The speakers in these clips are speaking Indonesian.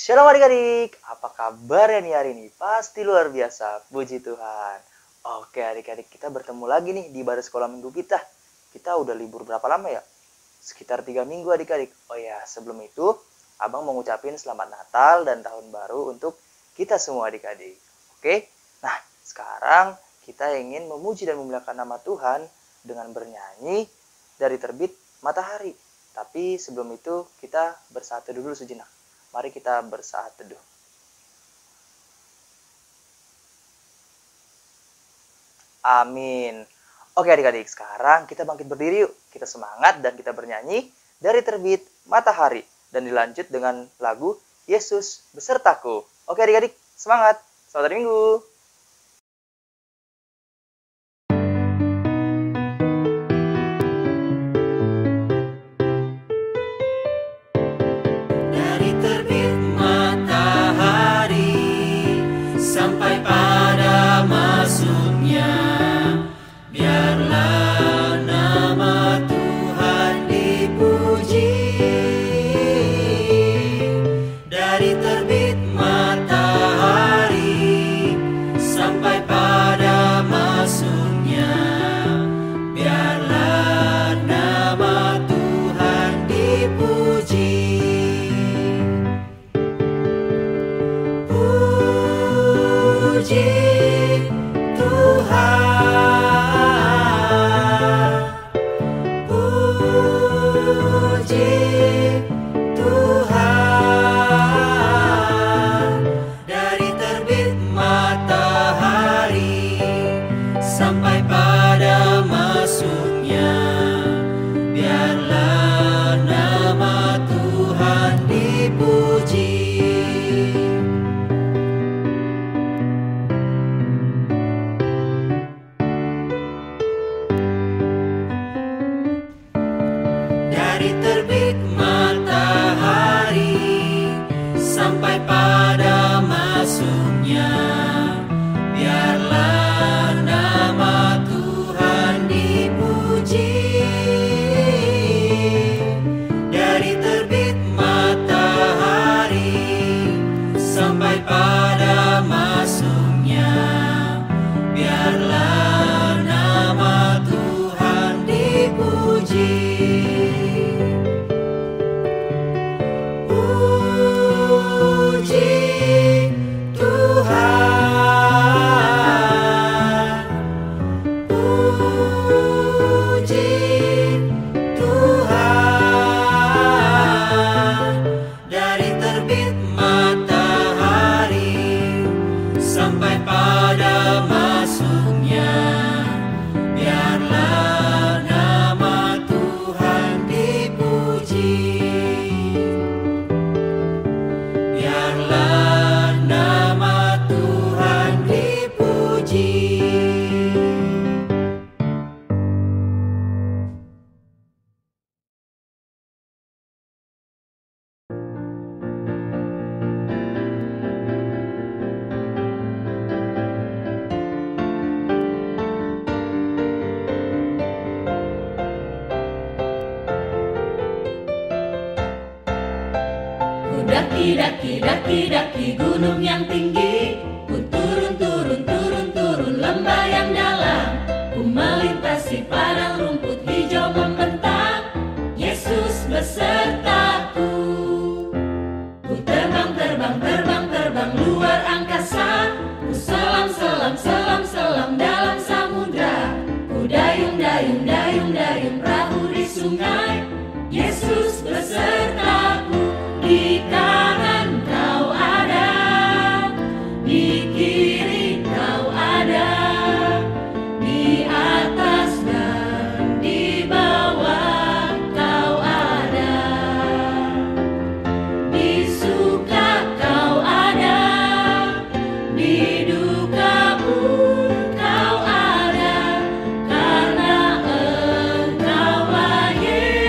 Shalom adik-adik, apa kabarnya nih hari ini? Pasti luar biasa, puji Tuhan. Oke adik-adik, kita bertemu lagi nih di ibadah sekolah minggu kita. Kita udah libur berapa lama ya? Sekitar 3 minggu adik-adik. Oh ya, sebelum itu, abang mau ngucapin selamat Natal dan Tahun Baru untuk kita semua adik-adik. Oke, nah sekarang kita ingin memuji dan memuliakan nama Tuhan dengan bernyanyi dari terbit matahari. Tapi sebelum itu kita bersaat teduh dulu sejenak. Mari kita bersaat teduh. Amin. Oke adik-adik, sekarang kita bangkit berdiri yuk. Kita semangat dan kita bernyanyi dari terbit matahari. Dan dilanjut dengan lagu Yesus besertaku. Oke adik-adik, semangat. Selamat hari Minggu. Daki gunung yang tinggi, ku turun lembah yang dalam, ku melintasi padang rumput hijau membentang, Yesus besertaku. Ku terbang luar angkasa, ku selam dalam samudra, ku dayung perahu di sungai, Yesus besertaku. Di kanan kau ada, di kiri kau ada, di atas dan di bawah kau ada, di suka kau ada, di duka pun kau ada, karena Engkaulah Yesus.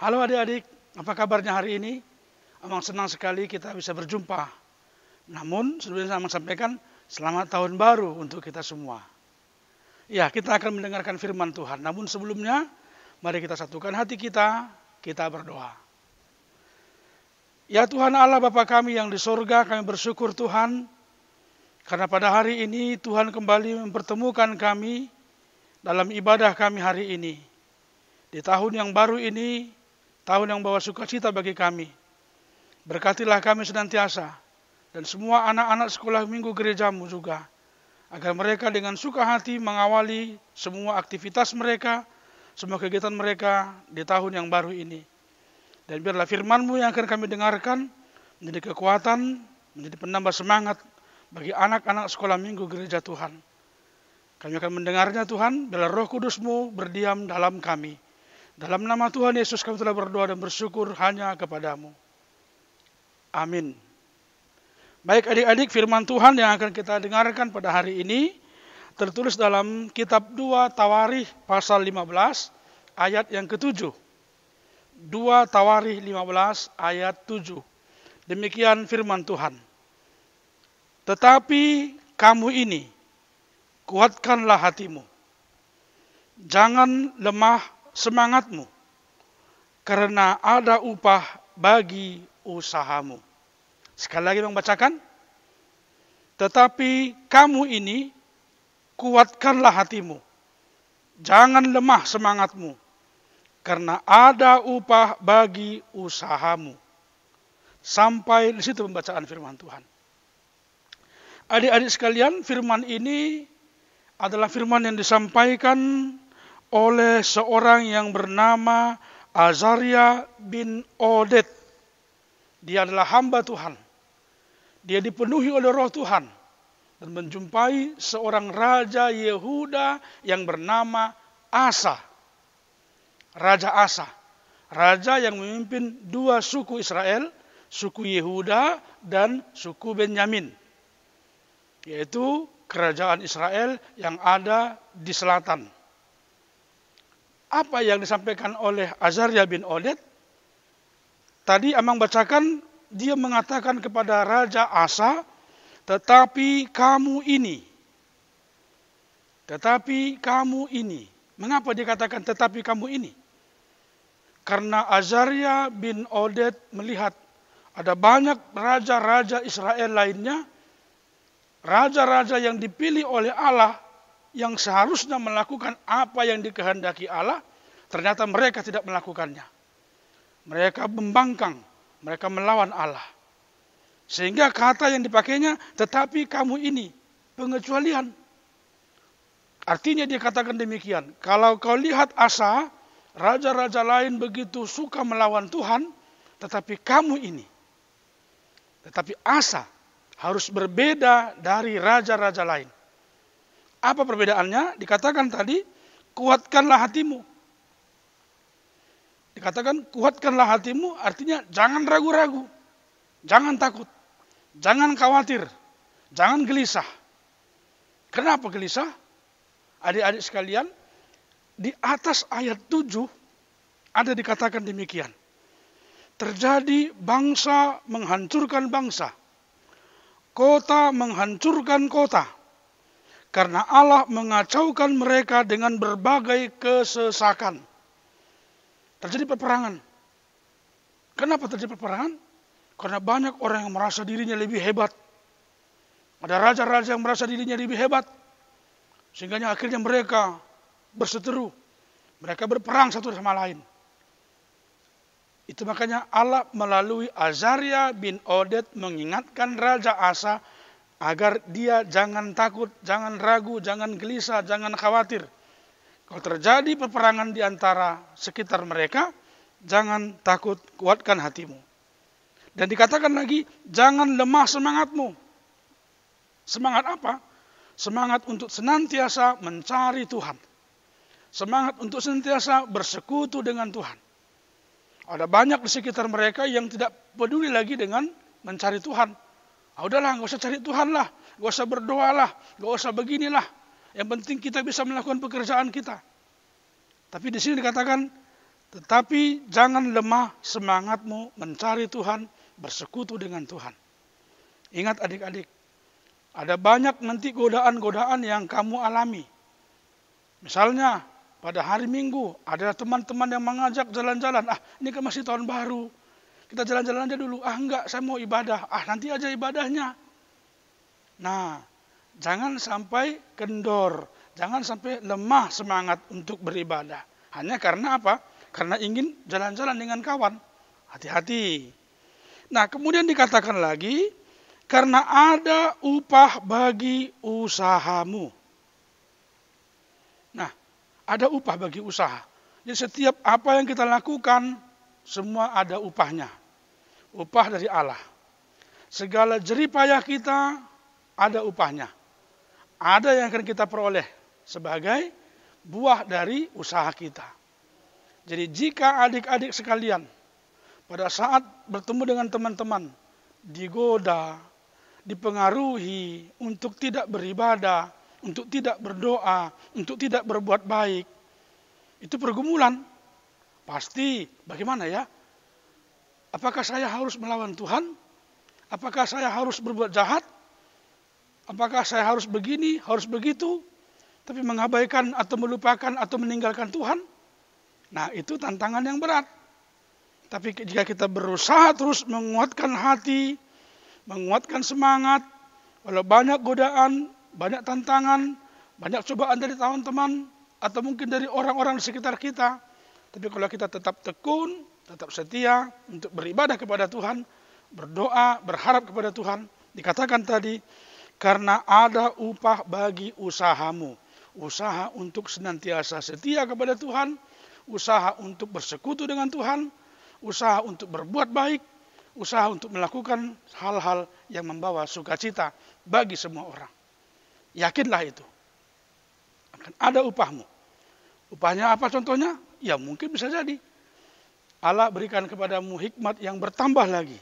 Halo adik-adik, apa kabarnya hari ini? Amang senang sekali kita bisa berjumpa. Namun sebelumnya Amang sampaikan selamat tahun baru untuk kita semua. Ya, kita akan mendengarkan firman Tuhan. Namun sebelumnya, mari kita satukan hati kita berdoa. Ya Tuhan Allah Bapa kami yang di sorga, kami bersyukur Tuhan, karena pada hari ini Tuhan kembali mempertemukan kami dalam ibadah kami hari ini. Di tahun yang baru ini, tahun yang bawa sukacita bagi kami. Berkatilah kami senantiasa, dan semua anak-anak sekolah minggu gerejamu juga, agar mereka dengan suka hati mengawali semua aktivitas mereka, semua kegiatan mereka di tahun yang baru ini. Dan biarlah firman-Mu yang akan kami dengarkan menjadi kekuatan, menjadi penambah semangat bagi anak-anak sekolah minggu gereja Tuhan. Kami akan mendengarnya Tuhan, biarlah Roh Kudus-Mu berdiam dalam kami. Dalam nama Tuhan Yesus kami telah berdoa dan bersyukur hanya kepada-Mu. Amin. Baik adik-adik, firman Tuhan yang akan kita dengarkan pada hari ini tertulis dalam kitab 2 Tawarikh pasal 15 ayat yang ke-7. 2 Tawarikh 15 ayat 7. Demikian firman Tuhan. Tetapi kamu ini, kuatkanlah hatimu. Jangan lemah semangatmu, karena ada upah bagi usahamu. Sekali lagi membacakan. Tetapi kamu ini, kuatkanlah hatimu. Jangan lemah semangatmu, karena ada upah bagi usahamu. Sampai di situ pembacaan firman Tuhan. Adik-adik sekalian, firman ini adalah firman yang disampaikan oleh seorang yang bernama Azaria bin Oded. Dia adalah hamba Tuhan. Dia dipenuhi oleh roh Tuhan dan menjumpai seorang raja Yehuda yang bernama Asa. Raja Asa. Raja yang memimpin dua suku Israel, suku Yehuda dan suku Benyamin. Yaitu kerajaan Israel yang ada di selatan. Apa yang disampaikan oleh Azaria bin Oded? Tadi Amang bacakan, dia mengatakan kepada Raja Asa, tetapi kamu ini. Tetapi kamu ini. Mengapa dikatakan tetapi kamu ini? Karena Azaria bin Oded melihat ada banyak raja-raja Israel lainnya, raja-raja yang dipilih oleh Allah, yang seharusnya melakukan apa yang dikehendaki Allah, ternyata mereka tidak melakukannya. Mereka membangkang, mereka melawan Allah. Sehingga kata yang dipakainya, tetapi kamu ini, pengecualian. Artinya dia katakan demikian, kalau kau lihat Asa, raja-raja lain begitu suka melawan Tuhan, tetapi kamu ini. Tetapi Asa harus berbeda dari raja-raja lain. Apa perbedaannya? Dikatakan tadi, kuatkanlah hatimu. Dikatakan kuatkanlah hatimu, artinya jangan ragu-ragu, jangan takut, jangan khawatir, jangan gelisah. Kenapa gelisah? Adik-adik sekalian, di atas ayat 7 ada dikatakan demikian. Terjadi bangsa menghancurkan bangsa, kota menghancurkan kota, karena Allah mengacaukan mereka dengan berbagai kesesakan. Terjadi peperangan. Kenapa terjadi peperangan? Karena banyak orang yang merasa dirinya lebih hebat. Ada raja-raja yang merasa dirinya lebih hebat. Sehingga akhirnya mereka berseteru. Mereka berperang satu sama lain. Itu makanya Allah melalui Azaria bin Oded mengingatkan Raja Asa agar dia jangan takut, jangan ragu, jangan gelisah, jangan khawatir. Kalau terjadi peperangan di antara sekitar mereka, jangan takut, kuatkan hatimu. Dan dikatakan lagi, jangan lemah semangatmu. Semangat apa? Semangat untuk senantiasa mencari Tuhan. Semangat untuk senantiasa bersekutu dengan Tuhan. Ada banyak di sekitar mereka yang tidak peduli lagi dengan mencari Tuhan. Udahlah, gak usah cari Tuhan lah, gak usah berdoa lah, gak usah beginilah. Yang penting kita bisa melakukan pekerjaan kita. Tapi di sini dikatakan, Tetapi jangan lemah semangatmu mencari Tuhan, bersekutu dengan Tuhan. Ingat adik-adik, ada banyak nanti godaan-godaan yang kamu alami. Misalnya pada hari Minggu ada teman-teman yang mengajak jalan-jalan. Ini kan masih tahun baru, kita jalan-jalan aja dulu. Enggak, saya mau ibadah. Nanti aja ibadahnya. Nah, jangan sampai kendor, jangan sampai lemah semangat untuk beribadah. Hanya karena apa? Karena ingin jalan-jalan dengan kawan. Hati-hati. Nah, kemudian dikatakan lagi, karena ada upah bagi usahamu. Nah, ada upah bagi usaha. Jadi setiap apa yang kita lakukan, semua ada upahnya. Upah dari Allah. Segala jeripayah kita, ada upahnya. Ada yang akan kita peroleh sebagai buah dari usaha kita. Jadi jika adik-adik sekalian pada saat bertemu dengan teman-teman digoda, dipengaruhi untuk tidak beribadah, untuk tidak berdoa, untuk tidak berbuat baik, itu pergumulan. Pasti bagaimana ya? Apakah saya harus melawan Tuhan? Apakah saya harus berbuat jahat? Apakah saya harus begini, harus begitu? Tapi mengabaikan atau melupakan atau meninggalkan Tuhan? Nah, itu tantangan yang berat. Tapi jika kita berusaha terus menguatkan hati, menguatkan semangat, walau banyak godaan, banyak tantangan, banyak cobaan dari teman-teman, atau mungkin dari orang-orang di sekitar kita. Tapi kalau kita tetap tekun, tetap setia untuk beribadah kepada Tuhan, berdoa, berharap kepada Tuhan, dikatakan tadi, karena ada upah bagi usahamu. Usaha untuk senantiasa setia kepada Tuhan, usaha untuk bersekutu dengan Tuhan, usaha untuk berbuat baik, usaha untuk melakukan hal-hal yang membawa sukacita bagi semua orang. Yakinlah itu. Akan ada upahmu. Upahnya apa contohnya? Ya mungkin bisa jadi Allah berikan kepadamu hikmat yang bertambah lagi.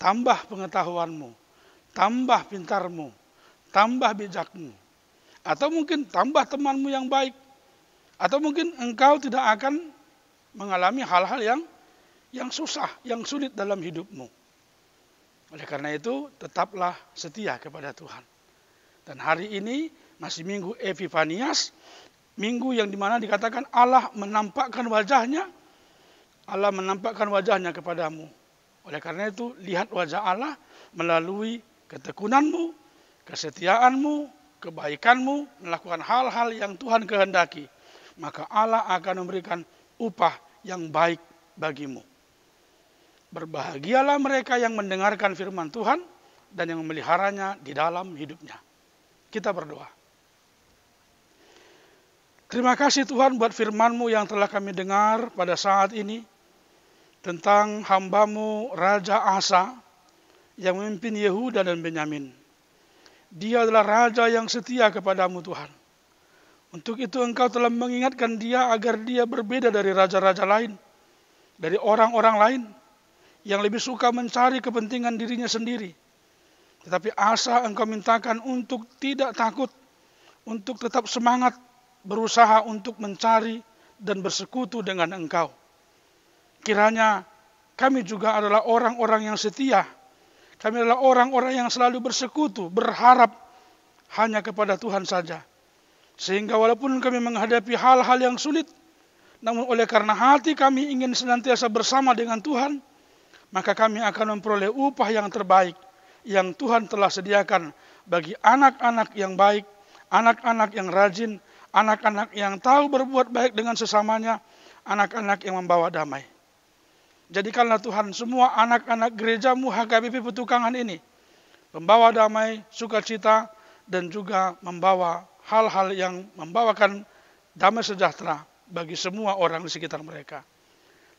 Tambah pengetahuanmu, tambah pintarmu, tambah bijakmu. Atau mungkin tambah temanmu yang baik. Atau mungkin engkau tidak akan mengalami hal-hal yang susah, yang sulit dalam hidupmu. Oleh karena itu, tetaplah setia kepada Tuhan. Dan hari ini masih minggu Epifanias, minggu yang dimana dikatakan Allah menampakkan wajahnya, Allah menampakkan wajahnya kepadamu. Oleh karena itu, lihat wajah Allah melalui ketekunanmu, kesetiaanmu, kebaikanmu, melakukan hal-hal yang Tuhan kehendaki. Maka Allah akan memberikan upah yang baik bagimu. Berbahagialah mereka yang mendengarkan firman Tuhan dan yang memeliharanya di dalam hidupnya. Kita berdoa. Terima kasih Tuhan buat firman-Mu yang telah kami dengar pada saat ini tentang hamba-Mu Raja Asa yang memimpin Yehuda dan Benyamin. Dia adalah raja yang setia kepadamu Tuhan. Untuk itu engkau telah mengingatkan dia agar dia berbeda dari raja-raja lain, dari orang-orang lain yang lebih suka mencari kepentingan dirinya sendiri. Tetapi Asa engkau mintakan untuk tidak takut, untuk tetap semangat, berusaha untuk mencari dan bersekutu dengan engkau. Kiranya kami juga adalah orang-orang yang setia. Kami adalah orang-orang yang selalu bersekutu, berharap hanya kepada Tuhan saja. Sehingga walaupun kami menghadapi hal-hal yang sulit, namun oleh karena hati kami ingin senantiasa bersama dengan Tuhan, maka kami akan memperoleh upah yang terbaik yang Tuhan telah sediakan bagi anak-anak yang baik, anak-anak yang rajin, anak-anak yang tahu berbuat baik dengan sesamanya, anak-anak yang membawa damai. Jadikanlah Tuhan semua anak-anak gerejamu HKBP Petukangan ini membawa damai, sukacita, dan juga membawa hal-hal yang membawakan damai sejahtera bagi semua orang di sekitar mereka.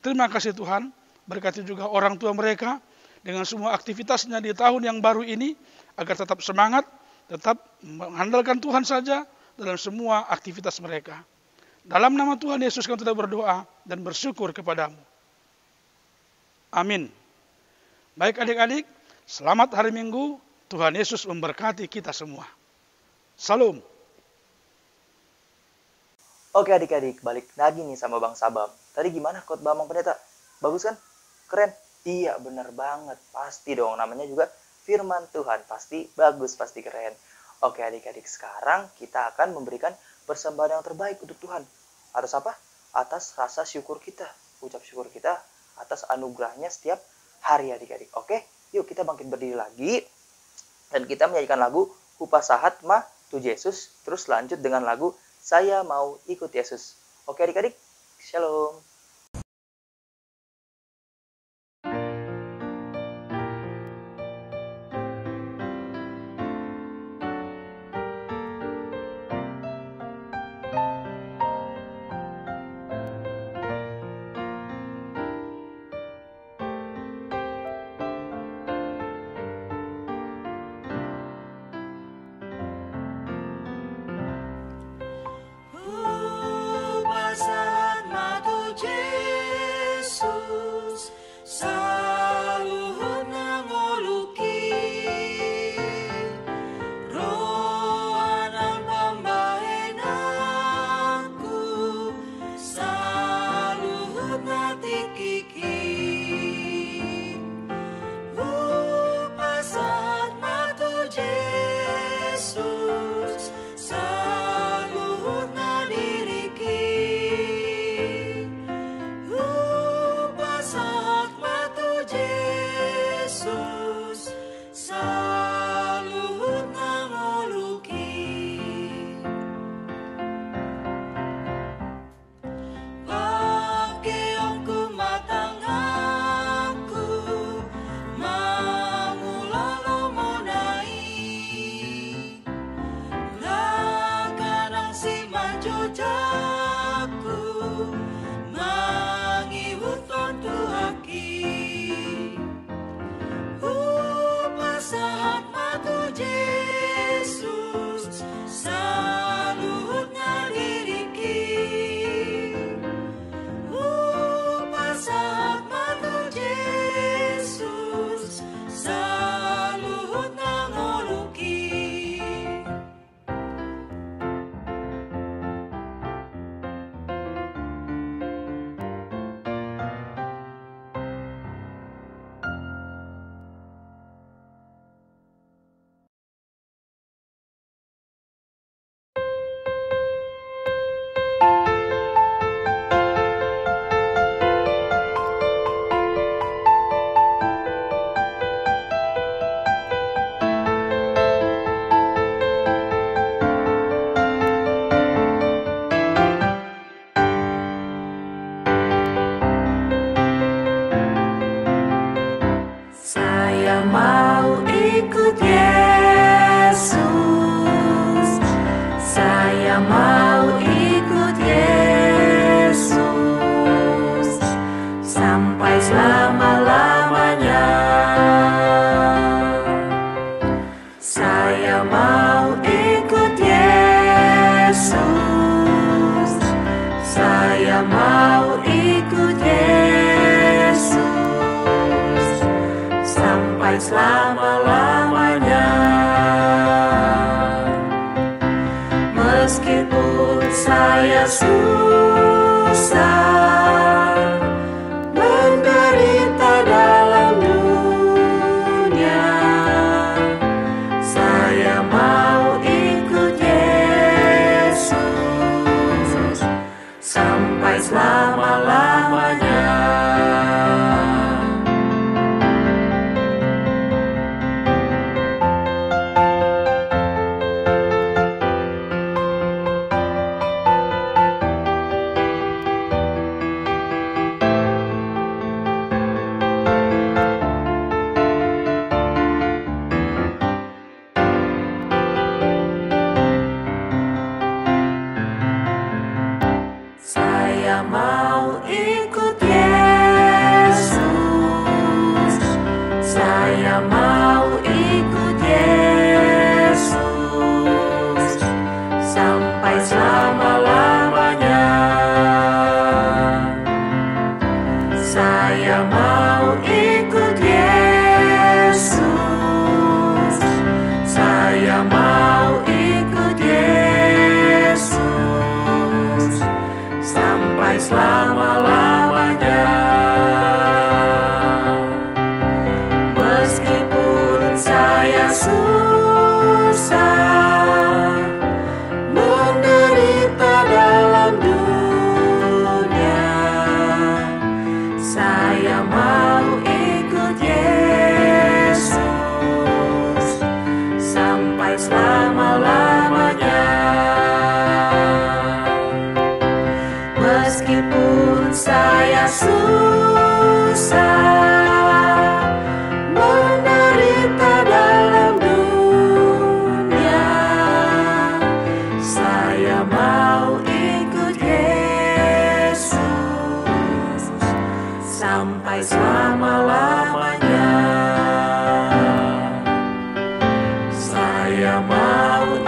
Terima kasih Tuhan, berkati juga orang tua mereka dengan semua aktivitasnya di tahun yang baru ini, agar tetap semangat, tetap mengandalkan Tuhan saja dalam semua aktivitas mereka. Dalam nama Tuhan Yesus kami tetap berdoa dan bersyukur kepadamu. Amin. Baik adik-adik, selamat hari Minggu. Tuhan Yesus memberkati kita semua. Salam. Oke adik-adik, balik lagi nih sama Bang Sabam. Tadi gimana khotbah Mang Pendeta? Bagus kan? Keren? Iya, bener banget. Pasti dong, namanya juga firman Tuhan. Pasti bagus, pasti keren. Oke adik-adik, sekarang kita akan memberikan persembahan yang terbaik untuk Tuhan. Atas apa? Atas rasa syukur kita. Ucap syukur kita atas anugerahnya setiap hari adik-adik. Oke, yuk kita bangkit berdiri lagi. Dan kita menyanyikan lagu Hupasahat Ma tu Yesus. Terus lanjut dengan lagu Saya Mau Ikut Yesus. Oke adik-adik, shalom. Hupasahat Ma tu Yesus, saluhut nangoluki rohanan pambahenanku, saluhut natikiki. Hupasahat Ma tu Yesus, saluhut nadiriki. Hupasahat Ma tu Yesus, saluhut nangoluki. Pakeongku matangaku, mangulalo monai, lakanang si manjojaku, mangihuton tuhaki. Hupasahat Ma tu Yesus, saluhut nadiriki. Hupasahat Ma tu Yesus, saluhut nangoluki. Saya mau ikut Yesus, saya mau ikut Yesus sampai selama-lamanya. Saya mau ikut Yesus, saya mau ikut Yesus sampai selama-lamanya. Meskipun saya susah menderita dalam dunia, saya mau ikut Yesus sampai selama-lamanya. Saya mau ikut Yesus, saya mau ikut Yesus sampai selama-lamanya. Saya mau ikut Yesus, saya mau ikut Yesus sampai selama-lamanya. susah, menderita dalam dunia, saya mau ikut Yesus sampai selama-lamanya. Meskipun saya susah, menderita dalam dunia, saya mau ikut Yesus sampai selama-lamanya. Saya mau